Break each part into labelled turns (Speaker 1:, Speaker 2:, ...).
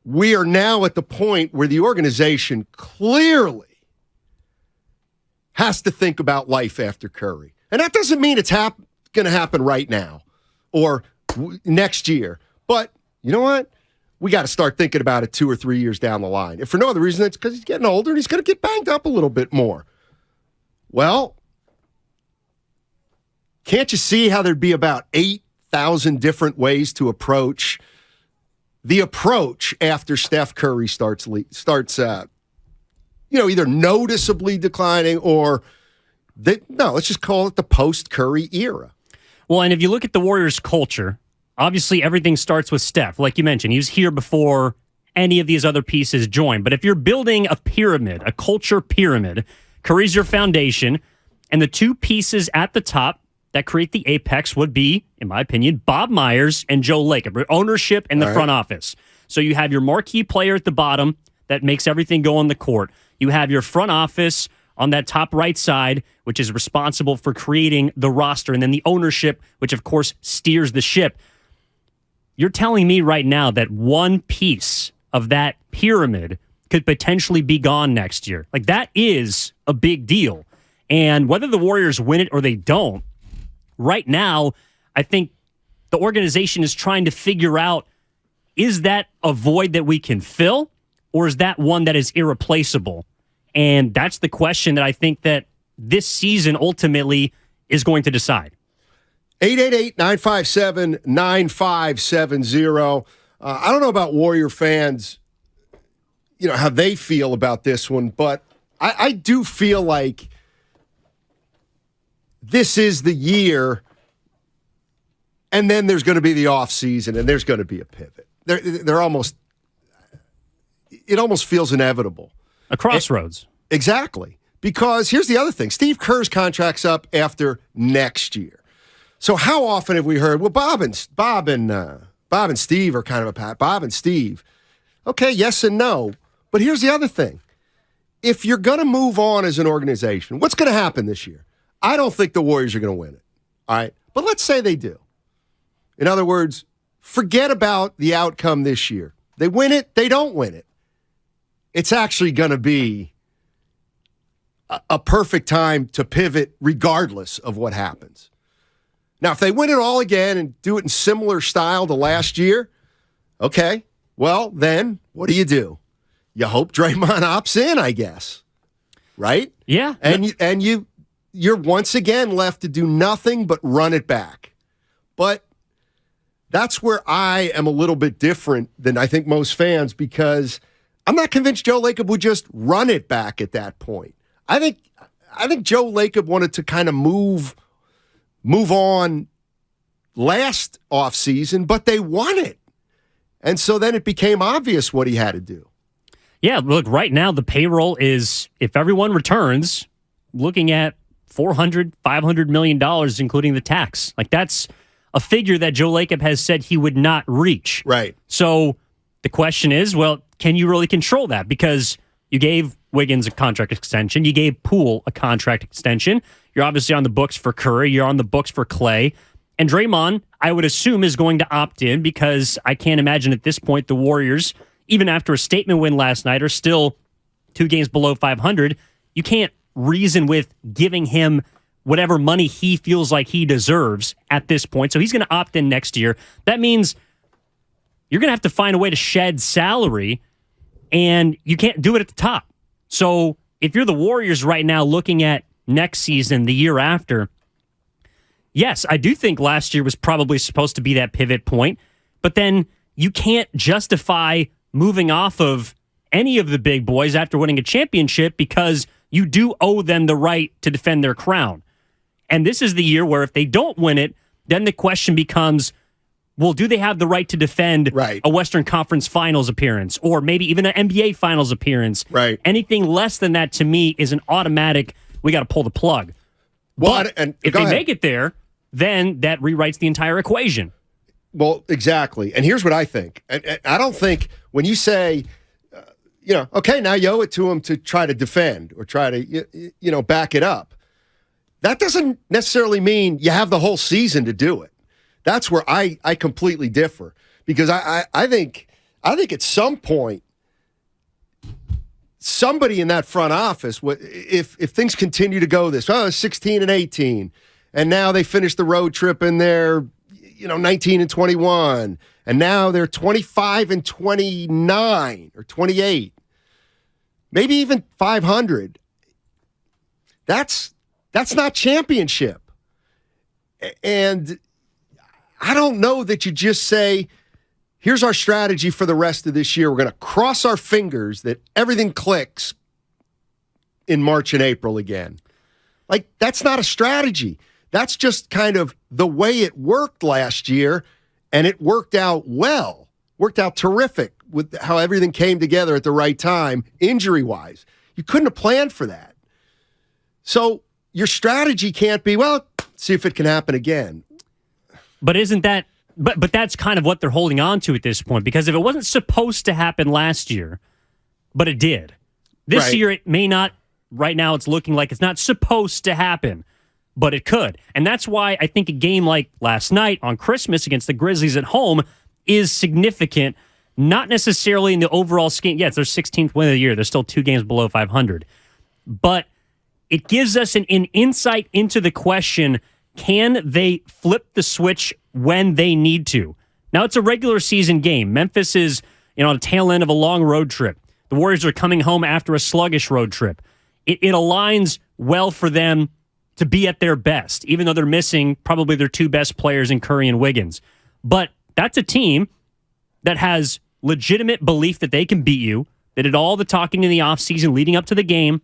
Speaker 1: we are now at the point where the organization clearly has to think about life after Curry. And that doesn't mean it's going to happen right now or next year. But you know what? We got to start thinking about it 2 or 3 years down the line. If for no other reason, it's because he's getting older and he's going to get banged up a little bit more. Well, can't you see how there'd be about 8,000 different ways to approach the approach after Steph Curry starts either noticeably declining or let's just call it the post-Curry era.
Speaker 2: Well, and if you look at the Warriors' culture, obviously everything starts with Steph. Like you mentioned, he was here before any of these other pieces joined. But if you're building a pyramid, a culture pyramid, Curry's your foundation, and the two pieces at the top that create the apex would be, in my opinion, Bob Myers and Joe Lacob, ownership and the front office. So you have your marquee player at the bottom that makes everything go on the court. You have your front office on that top right side, which is responsible for creating the roster, and then the ownership, which of course steers the ship. You're telling me right now that one piece of that pyramid could potentially be gone next year. Like, that is a big deal. And whether the Warriors win it or they don't, right now, I think the organization is trying to figure out, is that a void that we can fill, or is that one that is irreplaceable? And that's the question that I think that this season ultimately is going to decide.
Speaker 1: 888-957-9570. I don't know about Warrior fans, how they feel about this one, but I do feel like this is the year, and then there's going to be the offseason, and there's going to be a pivot. It almost feels inevitable.
Speaker 2: A crossroads.
Speaker 1: Exactly. Because here's the other thing. Steve Kerr's contract's up after next year. So how often have we heard, well, Bob and Steve are kind of a pat. Bob and Steve. Okay, yes and no. But here's the other thing. If you're going to move on as an organization, what's going to happen this year? I don't think the Warriors are going to win it. All right? But let's say they do. In other words, forget about the outcome this year. They win it, they don't win it. It's actually going to be a perfect time to pivot regardless of what happens. Now, if they win it all again and do it in similar style to last year, okay, well, then what do? You hope Draymond opts in, I guess. Right?
Speaker 2: Yeah.
Speaker 1: And you're once again left to do nothing but run it back. But that's where I am a little bit different than I think most fans, because I'm not convinced Joe Lacob would just run it back at that point. I think Joe Lacob wanted to kind of move on last offseason, but they won it. And so then it became obvious what he had to do.
Speaker 2: Yeah, look, right now the payroll is, if everyone returns, looking at $400, $500 million, including the tax. Like, that's a figure that Joe Lacob has said he would not reach.
Speaker 1: Right.
Speaker 2: So the question is, well, can you really control that? Because you gave Wiggins a contract extension. You gave Poole a contract extension. You're obviously on the books for Curry. You're on the books for Clay. And Draymond, I would assume, is going to opt in, because I can't imagine at this point the Warriors, even after a statement win last night, are still 2 games below 500. You can't reason with giving him whatever money he feels like he deserves at this point. So he's going to opt in next year. That means you're going to have to find a way to shed salary, and you can't do it at the top. So if you're the Warriors right now looking at next season, the year after, yes, I do think last year was probably supposed to be that pivot point, but then you can't justify moving off of any of the big boys after winning a championship, because you do owe them the right to defend their crown. And this is the year where if they don't win it, then the question becomes, well, do they have the right to defend a Western Conference Finals appearance, or maybe even an NBA Finals appearance?
Speaker 1: Right.
Speaker 2: Anything less than that, to me, is an automatic, we got to pull the plug.
Speaker 1: Well,
Speaker 2: but
Speaker 1: and
Speaker 2: if they make it there, then that rewrites the entire equation.
Speaker 1: Well, exactly. And here's what I think. And I don't think when you say, okay, now you owe it to him to try to defend or try to, back it up. That doesn't necessarily mean you have the whole season to do it. That's where I completely differ, because I think I think at some point, somebody in that front office, if things continue to go this, 16 and 18, and now they finish the road trip and they're 19 and 21, and now they're 25 and 29 or 28, maybe even 500. That's not championship. And I don't know that you just say, here's our strategy for the rest of this year. We're going to cross our fingers that everything clicks in March and April again. Like, that's not a strategy. That's just kind of the way it worked last year, and it worked out well, worked out terrific with how everything came together at the right time, injury-wise. You couldn't have planned for that. So your strategy can't be, well, see if it can happen again.
Speaker 2: But isn't that... But that's kind of what they're holding on to at this point, because if it wasn't supposed to happen last year, but it did, this year it may not. Right now it's looking like it's not supposed to happen, but it could. And that's why I think a game like last night on Christmas against the Grizzlies at home is significant, not necessarily in the overall scheme. Yeah, it's their 16th win of the year. They're still 2 games below 500. But it gives us an insight into the question, can they flip the switch when they need to? Now, it's a regular season game. Memphis is on the tail end of a long road trip. The Warriors are coming home after a sluggish road trip. It aligns well for them to be at their best, even though they're missing probably their 2 best players in Curry and Wiggins. But that's a team that has legitimate belief that they can beat you, that did all the talking in the offseason leading up to the game.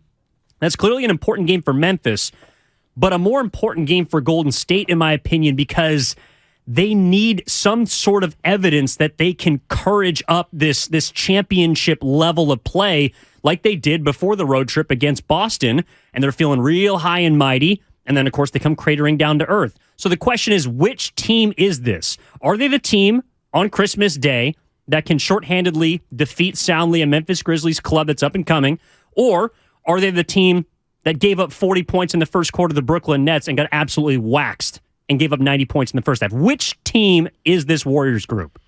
Speaker 2: That's clearly an important game for Memphis, but a more important game for Golden State, in my opinion, because they need some sort of evidence that they can courage up this championship level of play like they did before the road trip against Boston, and they're feeling real high and mighty, and then, of course, they come cratering down to earth. So the question is, which team is this? Are they the team on Christmas Day that can shorthandedly defeat soundly a Memphis Grizzlies club that's up and coming, or are they the team that gave up 40 points in the first quarter to the Brooklyn Nets and got absolutely waxed and gave up 90 points in the first half? Which team is this Warriors group?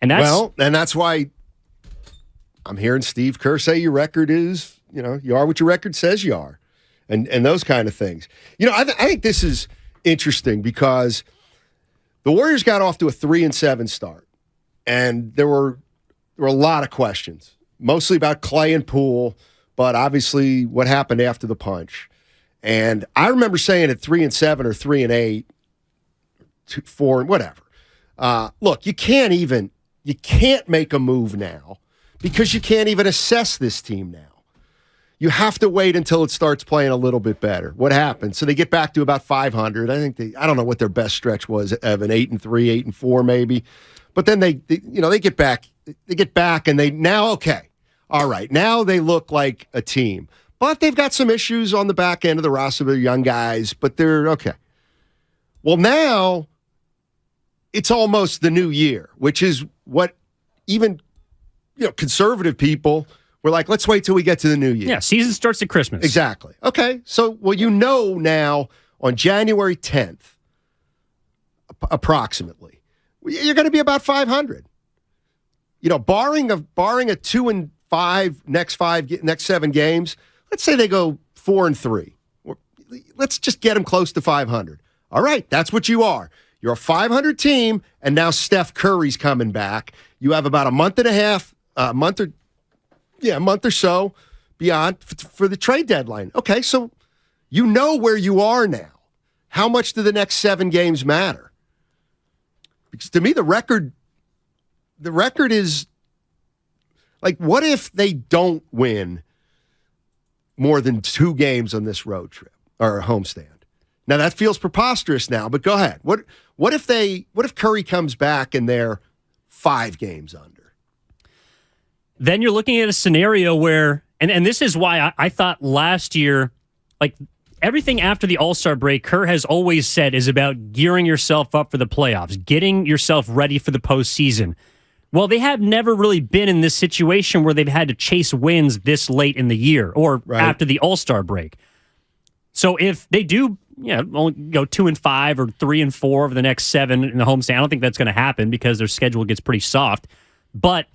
Speaker 2: And that's why I'm hearing Steve Kerr say your record is, you are what your record says you are, and those kind of things. I think this is interesting because the Warriors got off to a 3-7 start, and there were a lot of questions, mostly about Clay and Poole, but obviously what happened after the punch. And I remember saying at 3-7 or 3-8, 4, whatever. Look, you can't make a move now because you can't even assess this team now. You have to wait until it starts playing a little bit better. What happened? So they get back to about 500. I don't know what their best stretch was, Evan, 8-3, 8-4 maybe. But then they get back. They get back and they now, okay, all right, now they look like a team. But they've got some issues on the back end of the roster. They're young guys, but they're okay. Well, now it's almost the new year, which is what even conservative people were like, let's wait till we get to the new year. Yeah, season starts at Christmas.
Speaker 1: Exactly. Okay, so now on January 10th, approximately, you're going to be about 500. Barring a 2-5 next 7 games. Let's say they go 4-3. Let's just get them close to 500. All right, that's what you are. You're a 500 team, and now Steph Curry's coming back. You have about a month or so beyond for the trade deadline. Okay, so you know where you are now. How much do the next 7 games matter? Because to me, the record is like, what if they don't win more than 2 games on this road trip or homestand? Now that feels preposterous now, but go ahead. What if Curry comes back and they're 5 games under?
Speaker 2: Then you're looking at a scenario where, and this is why I thought last year, like everything after the All-Star break, Kerr has always said is about gearing yourself up for the playoffs, getting yourself ready for the postseason. Well, they have never really been in this situation where they've had to chase wins this late in the year or after the All-Star break. So if they do, only go 2-5 or 3-4 over the next 7 in the homestand, I don't think that's going to happen because their schedule gets pretty soft. But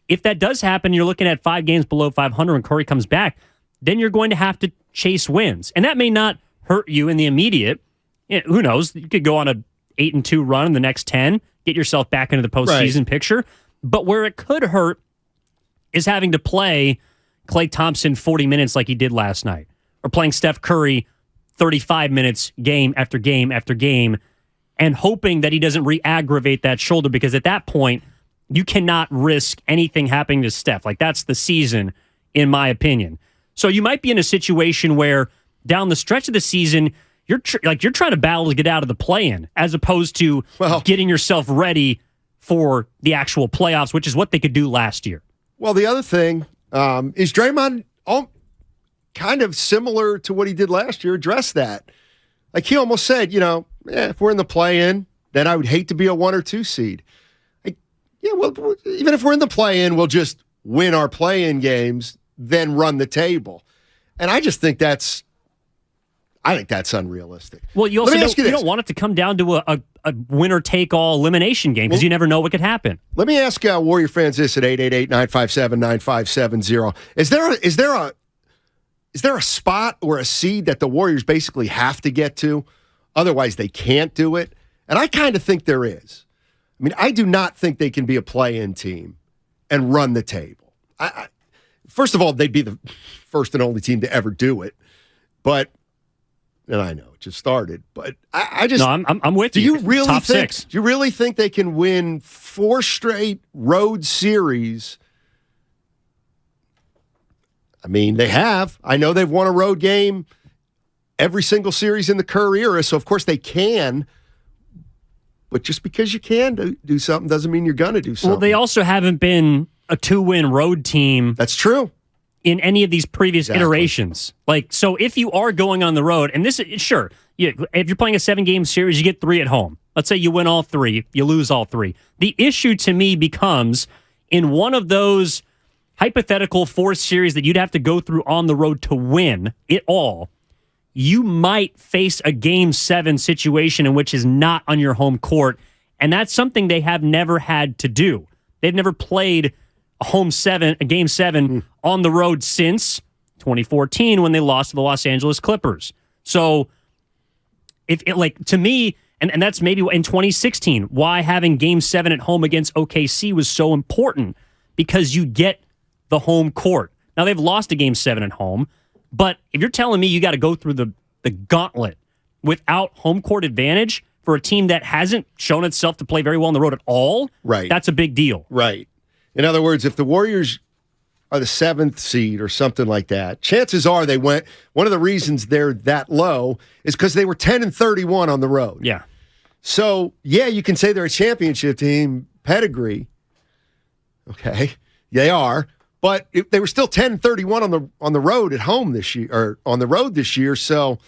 Speaker 2: if that does happen, you're looking at 5 games below 500 when Curry comes back, then you're going to have to chase wins. And that may not hurt you in the immediate. Who knows? You could go on a 8-2 run in the next 10, get yourself back into the postseason picture. But where it could hurt is having to play Klay Thompson 40 minutes like he did last night, or playing Steph Curry 35 minutes game after game after game, and hoping that he doesn't re-aggravate that shoulder, because at that point, you cannot risk anything happening to Steph. Like, that's the season, in my opinion. So you might be in a situation where down the stretch of the season, you're trying to battle to get out of the play-in, as opposed to getting yourself ready for the actual playoffs, which is what they could do last year.
Speaker 1: Well, the other thing is Draymond, kind of similar to what he did last year, addressed that. Like, he almost said, if we're in the play-in, then I would hate to be a 1 or 2 seed. Well, even if we're in the play-in, we'll just win our play-in games, then run the table. And I just think that's unrealistic.
Speaker 2: Well, you also don't want it to come down to a winner-take-all elimination game, because you never know what could happen.
Speaker 1: Let me ask Warrior fans this at 888-957-9570. Is there a spot or a seed that the Warriors basically have to get to? Otherwise, they can't do it. And I kind of think there is. I mean, I do not think they can be a play-in team and run the table. First of all, they'd be the first and only team to ever do it. And I know it just started, but I just...
Speaker 2: No, I'm with you. Top 6.
Speaker 1: Do you really think they can win 4 straight road series? I mean, they have. I know they've won a road game every single series in the Kerr era, so of course they can. But just because you can do something doesn't mean you're going to do something.
Speaker 2: Well, they also haven't been a 2-win road team.
Speaker 1: That's true.
Speaker 2: In any of these previous iterations. So if you are going on the road, and this is, sure, if you're playing a 7-game series, you get 3 at home. Let's say you win all 3, you lose all 3. The issue to me becomes, in one of those hypothetical 4 series that you'd have to go through on the road to win it all, you might face a Game 7 situation in which is not on your home court, and that's something they have never had to do. They've never played a Game 7 on the road since 2014 when they lost to the Los Angeles Clippers. So, to me, and that's maybe in 2016, why having Game 7 at home against OKC was so important, because you get the home court. Now, they've lost a Game 7 at home, but if you're telling me you got to go through the gauntlet without home court advantage for a team that hasn't shown itself to play very well on the road at all, that's a big deal.
Speaker 1: Right. In other words, if the Warriors are the 7th seed or something like that, chances are they went. One of the reasons they're that low is because they were 10-31 on the road.
Speaker 2: Yeah.
Speaker 1: So, you can say they're a championship team, pedigree. Okay. They are. But they were still 10-31 on the road at home this year, or on the road this year. So